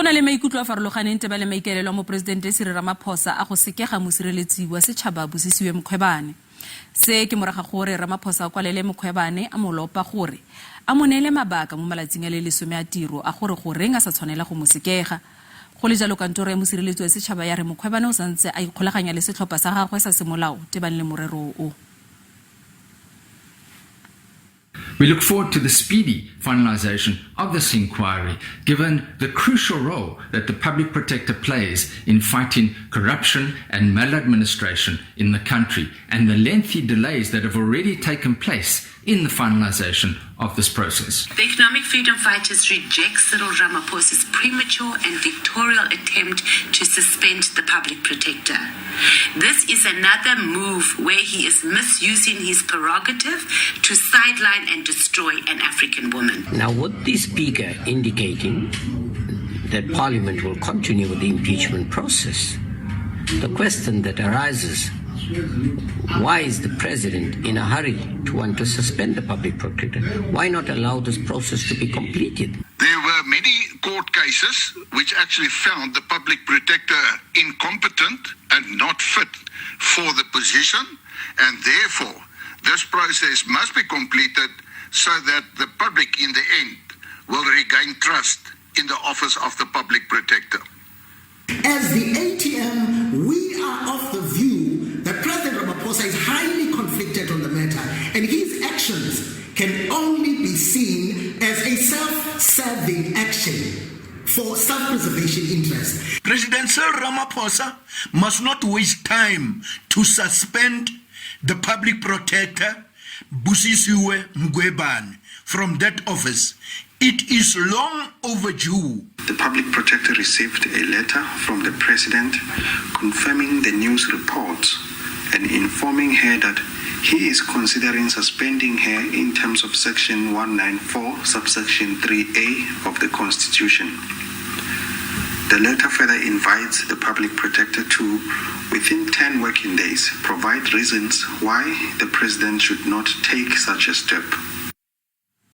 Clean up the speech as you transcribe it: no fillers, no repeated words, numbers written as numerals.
Gona le maikutlo a farologaneng tebang le maikaelelo a mopresidente Cyril Ramaphosa a go sekega mosireletsi wa Setshaba Busisiwe Mkhwebane. Se ke morago gore Ramaphosa kwalele Mkhwebane a lopa gore a mo neele mabaka mo malatsing a LESOME a tiro a gore goreng a sa tshwanela go mo sekega. Go le jalo kantoro ya mosireletsi wa Setshaba ya re Mkhwebane o santse a ikgolaganya le setlhopa sa gagwe sa semolao tebang le morero o. We look forward to the speedy finalization of this inquiry, given the crucial role that the Public Protector plays in fighting corruption and maladministration in the country, and the lengthy delays that have already taken place in the finalization of this process. The economic freedom fighters reject Cyril Ramaphosa's premature and dictatorial attempt to suspend the Public Protector. This is another move where he is misusing his prerogative to sideline and destroy an African woman. Now, with the Speaker indicating that Parliament will continue with the impeachment process, the question that arises, why is the President in a hurry to want to suspend the Public Protector? Why not allow this process to be completed? There were many court cases which actually found the Public Protector incompetent and not fit for the position, and therefore this process must be completed so that the public in the end will regain trust in the office of the Public Protector. As the ATM, we are of the view that President Ramaphosa is highly conflicted on the matter, and his actions can only be seen as a self-serving action for self-preservation interests. President Cyril Ramaphosa must not waste time to suspend the Public Protector Busisiwe Mkhwebane from that office. It is long overdue. The Public Protector received a letter from the President confirming the news reports and informing her that he is considering suspending her in terms of Section 194, subsection 3A of the Constitution. The letter further invites the Public Protector to, within 10 working days, provide reasons why the President should not take such a step.